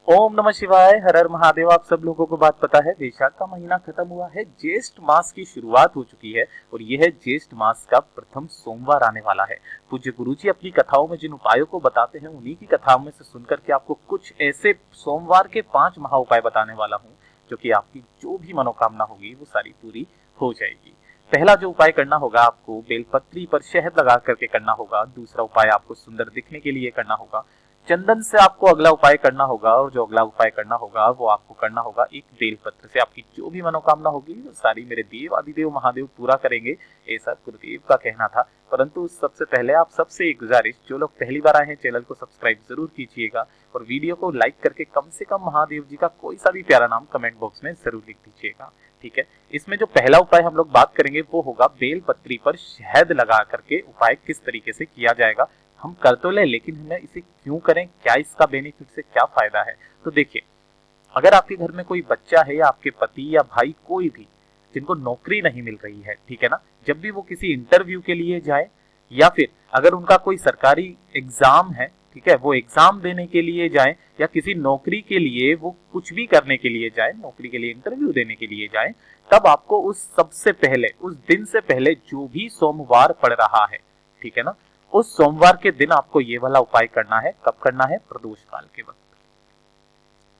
ओम नमः शिवाय, हर हर महादेव। आप सब लोगों को बात पता है, वैशाख का महीना खत्म हुआ है, ज्येष्ठ मास की शुरुआत हो चुकी है और यह ज्येष्ठ मास का प्रथम सोमवार आने वाला है। पूज्य गुरुजी अपनी कथाओं में जिन उपायों को बताते हैं, उन्हीं की कथाओं में से सुनकर के आपको कुछ ऐसे सोमवार के 5 महा उपाय बताने वाला हूँ, जो कि आपकी जो भी मनोकामना होगी वो सारी पूरी हो जाएगी। पहला जो उपाय करना होगा, आपको बेलपत्री पर शहद लगा करके करना होगा। दूसरा उपाय आपको सुंदर दिखने के लिए करना होगा। चंदन से आपको अगला उपाय करना होगा, और जो अगला उपाय करना होगा वो आपको करना होगा एक बेलपत्र से। आपकी जो भी मनोकामना होगी वो सारी मेरे देव आदिदेव महादेव पूरा करेंगे, ऐसा गुरुदेव का कहना था। परंतु सबसे पहले आप सबसे एक गुजारिश, जो लोग पहली बार आए हैं चैनल को सब्सक्राइब जरूर कीजिएगा और वीडियो को लाइक करके कम से कम महादेव जी का कोई सा भी प्यारा नाम कमेंट बॉक्स में जरूर लिख दीजिएगा। ठीक है, इसमें जो पहला उपाय हम लोग बात करेंगे वो होगा बेलपत्री पर शहद लगा करके उपाय किस तरीके से किया जाएगा। हम कर तो ले, लेकिन हमें इसे क्यों करें, क्या इसका बेनिफिट से क्या फायदा है। तो देखिए, अगर आपके घर में कोई बच्चा है या आपके पति या भाई कोई भी जिनको नौकरी नहीं मिल रही है, ठीक है ना, जब भी वो किसी इंटरव्यू के लिए जाए या फिर अगर उनका कोई सरकारी एग्जाम है, ठीक है, वो एग्जाम देने के लिए जाए या किसी नौकरी के लिए वो कुछ भी करने के लिए जाए, नौकरी के लिए इंटरव्यू देने के लिए जाए, तब आपको उस सबसे पहले, उस दिन से पहले जो भी सोमवार पड़ रहा है, ठीक है ना, उस सोमवार के दिन आपको ये वाला उपाय करना है। कब करना है? प्रदोष काल के वक्त।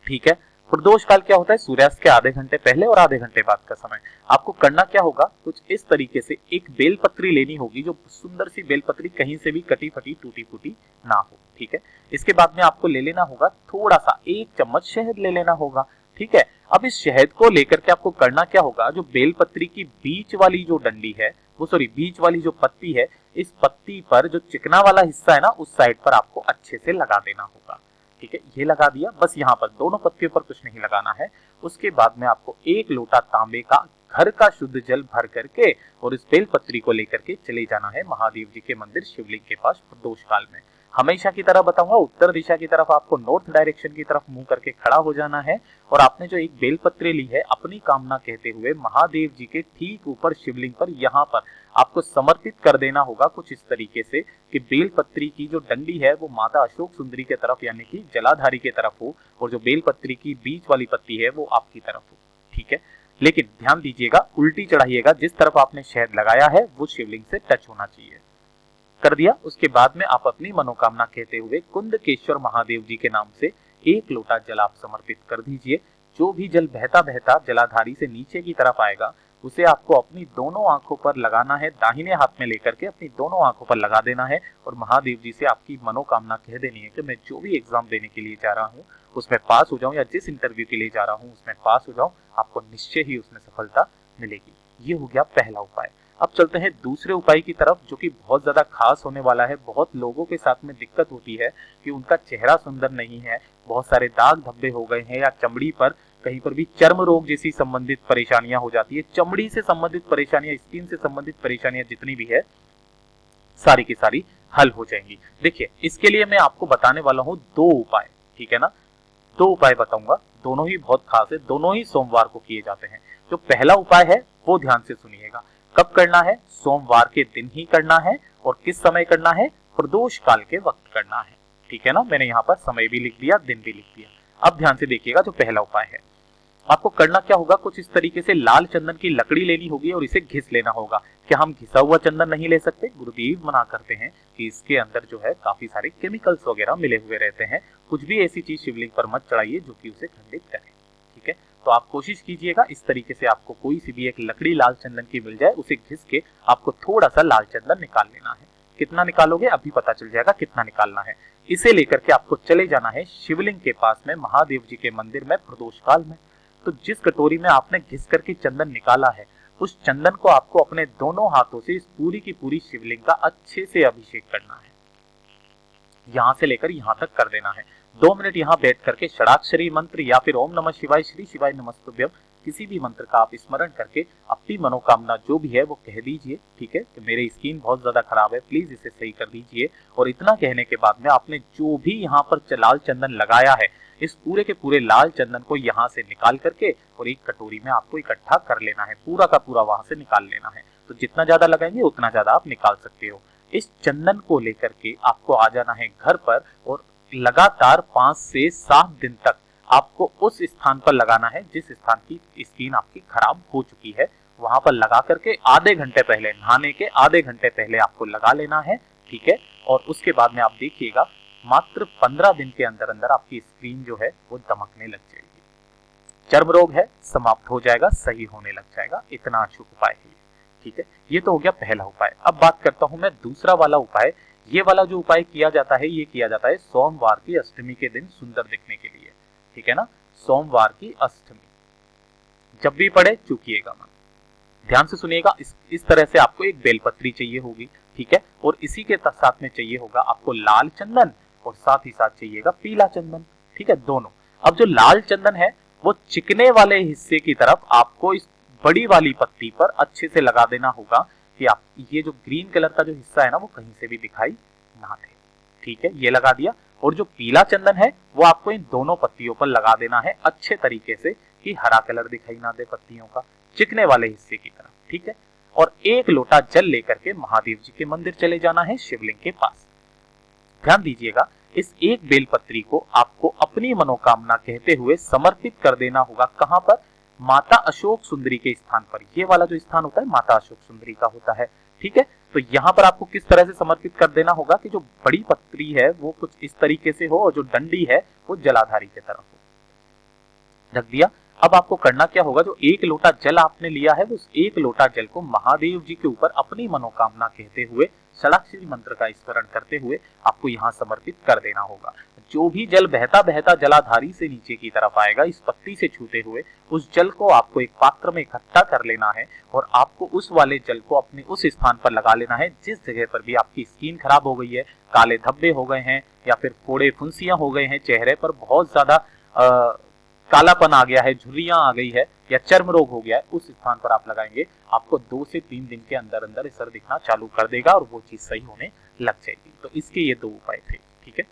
ठीक है, प्रदोष काल क्या होता है? सूर्यास्त के आधे घंटे पहले और आधे घंटे बाद का समय। आपको करना क्या होगा? कुछ इस तरीके से एक बेलपत्री लेनी होगी, जो सुंदर सी बेलपत्री, कहीं से भी कटी फटी टूटी फूटी ना हो। ठीक है, इसके बाद में आपको ले लेना होगा थोड़ा सा 1 चम्मच शहद ले लेना होगा। ठीक है, अब इस शहद को लेकर के आपको करना क्या होगा? जो बेलपत्री की बीच वाली जो डंडी है, वो सॉरी बीच वाली जो पत्ती है, इस पत्ती पर जो चिकना वाला हिस्सा है ना, उस साइड पर आपको अच्छे से लगा देना होगा। ठीक है, ये लगा दिया, बस यहाँ पर दोनों पत्तियों पर कुछ नहीं लगाना है। उसके बाद में आपको 1 लोटा तांबे का घर का शुद्ध जल भर करके और इस बेलपत्री को लेकर के चले जाना है महादेव जी के मंदिर शिवलिंग के पास प्रदोष काल में। हमेशा की तरह बताऊंगा, उत्तर दिशा की तरफ आपको नॉर्थ डायरेक्शन की तरफ मुंह करके खड़ा हो जाना है और आपने जो एक बेलपत्री ली है, अपनी कामना कहते हुए महादेव जी के ठीक ऊपर शिवलिंग पर यहाँ पर आपको समर्पित कर देना होगा, कुछ इस तरीके से कि बेलपत्री की जो डंडी है वो माता अशोक सुंदरी के तरफ यानी कि जलाधारी के तरफ हो और जो बेलपत्री की बीच वाली पत्ती है वो आपकी तरफ हो। ठीक है, लेकिन ध्यान दीजिएगा, उल्टी चढ़ाइएगा, जिस तरफ आपने शहद लगाया है वो शिवलिंग से टच होना चाहिए। कर दिया, उसके बाद में आप अपनी मनोकामना कहते हुए कुंदकेश्वर महादेव जी के नाम से 1 लोटा जल आप समर्पित कर दीजिए। जो भी जल बहता बहता जलाधारी से नीचे की तरफ आएगा, उसे आपको अपनी दोनों आंखों पर लगाना है, दाहिने हाथ में लेकर के अपनी दोनों आंखों पर लगा देना है और महादेव जी से आपकी मनोकामना कह देनी है कि मैं जो भी एग्जाम देने के लिए जा रहा हूँ उसमें पास हो जाऊं, या जिस इंटरव्यू के लिए जा रहा हूँ उसमें पास हो जाऊं, आपको निश्चय ही उसमें सफलता मिलेगी। ये हो गया पहला उपाय। अब चलते हैं दूसरे उपाय की तरफ, जो कि बहुत ज्यादा खास होने वाला है। बहुत लोगों के साथ में दिक्कत होती है कि उनका चेहरा सुंदर नहीं है, बहुत सारे दाग धब्बे हो गए हैं, या चमड़ी पर कहीं पर भी चर्म रोग जैसी संबंधित परेशानियां हो जाती है। चमड़ी से संबंधित परेशानियां, स्किन से संबंधित परेशानियां जितनी भी है, सारी की सारी हल हो जाएंगी। देखिए, इसके लिए मैं आपको बताने वाला हूं 2 उपाय। ठीक है ना, 2 उपाय बताऊंगा, दोनों ही बहुत खास है, दोनों ही सोमवार को किए जाते हैं। जो पहला उपाय है वो ध्यान से सुनिएगा। कब करना है? सोमवार के दिन ही करना है। और किस समय करना है? प्रदोष काल के वक्त करना है। ठीक है ना, मैंने यहाँ पर समय भी लिख दिया, दिन भी लिख दिया। अब ध्यान से देखिएगा, जो पहला उपाय है, आपको करना क्या होगा? कुछ इस तरीके से लाल चंदन की लकड़ी लेनी होगी और इसे घिस लेना होगा। क्या हम घिसा हुआ चंदन नहीं ले सकते? गुरुदेव मना करते हैं कि इसके अंदर जो है काफी सारे केमिकल्स वगैरह मिले हुए रहते हैं। कुछ भी ऐसी चीज शिवलिंग पर मत चढ़ाइए जो कि उसे खंडित करे। ठीक है, तो आप कोशिश कीजिएगा इस तरीके से, आपको कोई सी भी एक लकड़ी लाल चंदन की मिल जाए, उसे घिस के आपको थोड़ा सा लाल चंदन निकाल लेना है। कितना निकालोगे अभी पता चल जाएगा कितना निकालना है। इसे लेकर के आपको चले जाना है शिवलिंग के पास में महादेव जी के मंदिर में प्रदोष काल में। तो जिस कटोरी में आपने घिस करके चंदन निकाला है, उस चंदन को आपको अपने दोनों हाथों से इस पूरी की पूरी शिवलिंग का अच्छे से अभिषेक करना है। यहां से लेकर यहां तक कर देना है। 2 मिनट यहां बैठ करके षडाक्षरी मंत्र या फिर ओम नमः शिवाय, श्री शिवाय नमस्तुभ्यम, किसी भी मंत्र का आप स्मरण करके अपनी मनोकामना जो भी है वो कह दीजिए। ठीक है, कि मेरी स्किन बहुत ज्यादा खराब है, प्लीज इसे सही कर दीजिए। और इतना कहने के बाद में आपने जो भी यहाँ पर लाल चंदन लगाया है, इस पूरे के पूरे लाल चंदन को यहाँ से निकाल करके और एक कटोरी में आपको इकट्ठा कर लेना है। पूरा का पूरा वहां से निकाल लेना है। तो जितना ज्यादा लगाएंगे उतना ज्यादा आप निकाल सकते हो। इस चंदन को लेकर के आपको आ जाना है घर पर और लगातार 5 से 7 दिन तक आपको उस स्थान पर लगाना है जिस स्थान की स्किन आपकी खराब हो चुकी है, वहां पर लगा करके आधे घंटे पहले, नहाने के आधे घंटे पहले आपको लगा लेना है, ठीक है। और उसके बाद में आप देखिएगा मात्र 15 दिन के अंदर अंदर आपकी स्किन जो है वो दमकने लग जाएगी, चर्म रोग है समाप्त हो जाएगा, सही होने लग जाएगा। इतना अचूक उपाय है, ठीक है। ये तो हो गया पहला उपाय। अब बात करता हूं मैं दूसरा वाला उपाय। ये वाला जो उपाय किया जाता है, ये किया जाता है सोमवार की अष्टमी के दिन सुंदर दिखने के लिए, ठीक है ना। सोमवार की अष्टमी जब भी पड़े चूकिएगा मत, ध्यान से सुनिएगा। इस तरह से आपको एक बेलपत्री चाहिए होगी, ठीक है। और इसी के साथ में चाहिए होगा आपको लाल चंदन, और साथ ही साथ चाहिएगा पीला चंदन, ठीक है, दोनों। अब जो लाल चंदन है वो चिकने वाले हिस्से की तरफ आपको इस बड़ी वाली पत्ती पर अच्छे से लगा देना होगा कि आप ये जो ग्रीन कलर का जो हिस्सा है ना वो कहीं से भी दिखाई ना दे, ठीक है। ये लगा दिया। और जो पीला चंदन है वो आपको इन दोनों पत्तियों पर लगा देना है अच्छे तरीके से कि हरा कलर दिखाई ना दे पत्तियों का, चिकने वाले हिस्से की तरफ, ठीक है। और 1 लोटा जल लेकर के महादेव जी के मंदिर चले जाना है शिवलिंग के पास। ध्यान दीजिएगा, इस एक बेलपत्री को आपको अपनी मनोकामना कहते हुए समर्पित कर देना होगा। कहां पर? माता अशोक सुंदरी के स्थान पर। ये वाला जो स्थान होता है माता अशोक सुंदरी का होता है, ठीक है। तो यहाँ पर आपको किस तरह से समर्पित कर देना होगा कि जो बड़ी पत्री है वो कुछ इस तरीके से हो और जो डंडी है वो जलाधारी की तरफ हो। रख दिया। अब आपको करना क्या होगा, जो 1 लोटा जल आपने लिया है उस 1 लोटा जल को महादेव जी के ऊपर अपनी मनोकामना कहते हुए षडाक्षरी मंत्र का स्मरण करते हुए आपको यहाँ समर्पित कर देना होगा। जो भी जल बहता बहता जलाधारी से नीचे की तरफ आएगा इस पत्ती से छूते हुए, उस जल को आपको एक पात्र में इकट्ठा कर लेना है और आपको उस वाले जल को अपने उस स्थान पर लगा लेना है जिस जगह पर भी आपकी स्किन खराब हो गई है, काले धब्बे हो गए हैं या फिर फोड़े फुंसियां हो गए हैं, चेहरे पर बहुत ज्यादा कालापन आ गया है, झुर्रियां आ गई है या चर्म रोग हो गया है, उस स्थान पर आप लगाएंगे। आपको 2 से 3 दिन के अंदर अंदर असर दिखना चालू कर देगा और वो चीज सही होने लग जाएगी। तो इसके ये 2 उपाय थे, ठीक है।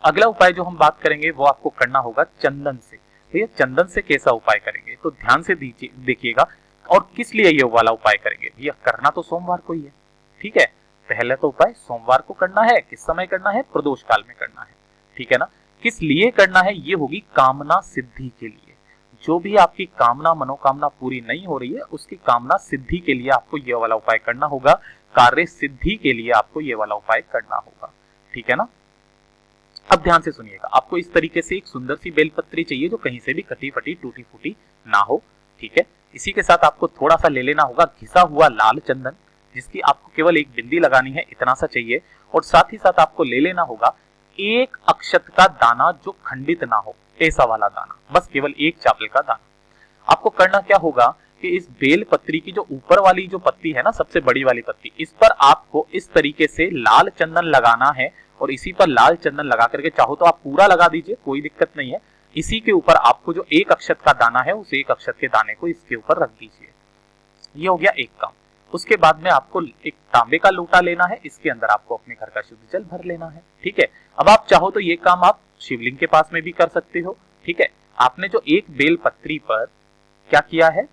अगला उपाय जो हम बात करेंगे वो आपको करना होगा चंदन से। भैया चंदन से कैसा उपाय करेंगे, तो ध्यान से देखिएगा। और किस लिए ये वाला उपाय करेंगे, भैया करना तो सोमवार को ही है, ठीक है। पहला तो उपाय सोमवार को करना है। किस समय करना है? प्रदोष काल में करना है, ठीक है ना। किस लिए करना है? ये होगी कामना सिद्धि के लिए। जो भी आपकी कामना मनोकामना पूरी नहीं हो रही है उसकी कामना सिद्धि के लिए आपको ये वाला उपाय करना होगा। कार्य सिद्धि के लिए आपको ये वाला उपाय करना होगा, ठीक है ना। अब ध्यान से सुनिएगा, आपको इस तरीके से एक सुंदर सी बेलपत्री चाहिए जो कहीं से भी कटी फटी टूटी फूटी ना हो, ठीक है। इसी के साथ आपको थोड़ा सा ले लेना होगा घिसा हुआ लाल चंदन, जिसकी आपको केवल एक बिंदी लगानी है, इतना सा चाहिए। और साथ ही साथ आपको ले लेना होगा 1 अक्षत का दाना जो खंडित ना हो, ऐसा वाला दाना, बस केवल 1 चावल का दाना। आपको करना क्या होगा कि इस बेल पत्री की जो ऊपर वाली जो पत्ती है ना, सबसे बड़ी वाली पत्ती, इस पर आपको इस तरीके से लाल चंदन लगाना है। और इसी पर लाल चंदन लगा करके चाहो तो आप पूरा लगा दीजिए, कोई दिक्कत नहीं है। इसी के ऊपर आपको जो 1 अक्षत का दाना है उस 1 अक्षत के दाने को इसके ऊपर रख दीजिए। ये हो गया एक काम। उसके बाद में आपको एक तांबे का लोटा लेना है, इसके अंदर आपको अपने घर का शुद्ध जल भर लेना है, ठीक है। अब आप चाहो तो ये काम आप शिवलिंग के पास में भी कर सकते हो, ठीक है। आपने जो एक बेल पत्री पर क्या किया है,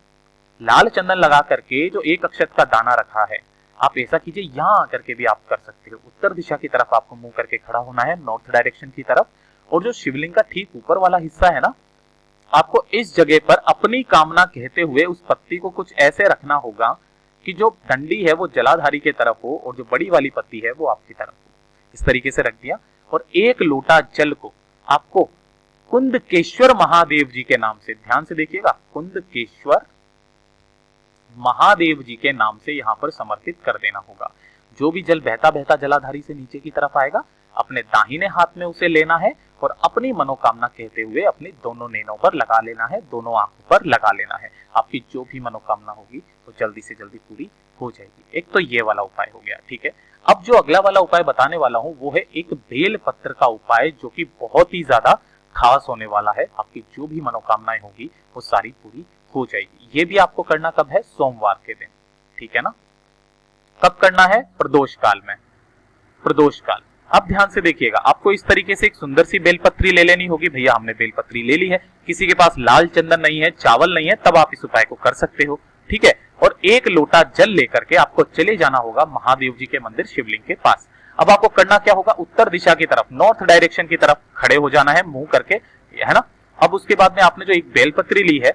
लाल चंदन लगा करके जो 1 अक्षत का दाना रखा है, आप ऐसा कीजिए, यहां आकर के भी आप कर सकते हो। उत्तर दिशा की तरफ आपको मुंह करके खड़ा होना है, नॉर्थ डायरेक्शन की तरफ। और जो शिवलिंग का ठीक ऊपर वाला हिस्सा है ना, आपको इस जगह पर अपनी कामना कहते हुए उस पत्ती को कुछ ऐसे रखना होगा कि जो डंडी है वो जलाधारी के तरफ हो और जो बड़ी वाली पत्ती है वो आपकी तरफ हो। इस तरीके से रख दिया। और 1 लोटा जल को आपको कुंदकेश्वर महादेव जी के नाम से, ध्यान से देखिएगा, कुंदकेश्वर महादेव जी के नाम से यहां पर समर्पित कर देना होगा। जो भी जल बहता बहता जलाधारी से नीचे की तरफ आएगा, अपने दाहिने हाथ में उसे लेना है और अपनी मनोकामना कहते हुए अपने दोनों नैनों पर लगा लेना है, दोनों आंखों पर लगा लेना है। आपकी जो भी मनोकामना होगी वो जल्दी से जल्दी पूरी हो जाएगी। एक तो ये वाला उपाय हो गया, ठीक है। अब जो अगला वाला उपाय बताने वाला हूं वो है एक बेल पत्र का उपाय, जो कि बहुत ही ज्यादा खास होने वाला है। आपकी जो भी मनोकामनाएं होगी वो सारी पूरी हो जाएगी। ये भी आपको करना कब है? सोमवार के दिन, ठीक है ना। कब करना है? प्रदोष काल में, प्रदोष काल। अब ध्यान से देखिएगा, आपको इस तरीके से एक सुंदर सी बेलपत्री ले लेनी होगी। भैया हमने बेलपत्री ले ली है, किसी के पास लाल चंदन नहीं है, चावल नहीं है, तब आप इस उपाय को कर सकते हो, ठीक है। और 1 लोटा जल लेकर के आपको चले जाना होगा महादेव जी के मंदिर शिवलिंग के पास। अब आपको करना क्या होगा? उत्तर दिशा की तरफ, नॉर्थ डायरेक्शन की तरफ खड़े हो जाना है मुंह करके, है ना। अब उसके बाद में आपने जो एक बेलपत्री ली है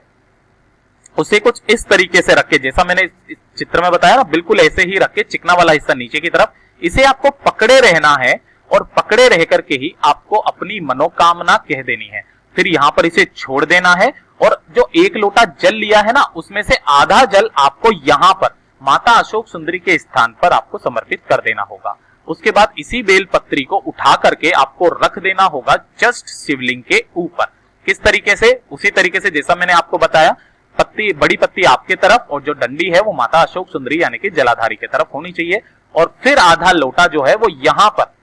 उसे कुछ इस तरीके से रख के, जैसा मैंने इस चित्र में बताया ना, बिल्कुल ऐसे ही रख के चिकना वाला हिस्सा नीचे की तरफ, इसे आपको पकड़े रहना है और पकड़े रह करके ही आपको अपनी मनोकामना कह देनी है। फिर यहां पर इसे छोड़ देना है और जो 1 लोटा जल लिया है ना, उसमें से आधा जल आपको यहां पर माता अशोक सुंदरी के स्थान पर आपको समर्पित कर देना होगा। उसके बाद इसी बेलपत्री को उठा करके आपको रख देना होगा जस्ट शिवलिंग के ऊपर। किस तरीके से? उसी तरीके से जैसा मैंने आपको बताया, पत्ती, बड़ी पत्ती आपके तरफ और जो डंडी है वो माता अशोक सुंदरी यानी कि जलाधारी के तरफ होनी चाहिए। और फिर आधा लोटा जो है वो यहां पर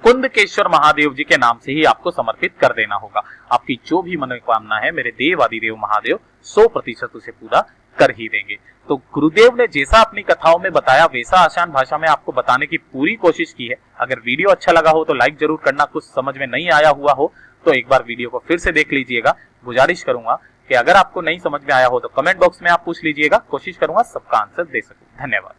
कुंदकेश्वर महादेव जी के नाम से ही आपको समर्पित कर देना होगा। आपकी जो भी मनोकामना है मेरे देवादिदेव महादेव 100% उसे पूरा कर ही देंगे। तो गुरुदेव ने जैसा अपनी कथाओं में बताया वैसा आसान भाषा में आपको बताने की पूरी कोशिश की है। अगर वीडियो अच्छा लगा हो तो लाइक जरूर करना, कुछ समझ में नहीं आया हुआ हो तो एक बार वीडियो को फिर से देख लीजिएगा। गुजारिश करूंगा कि अगर आपको नहीं समझ में आया हो तो कमेंट बॉक्स में आप पूछ लीजिएगा, कोशिश करूंगा सबका आंसर दे सकूं। धन्यवाद।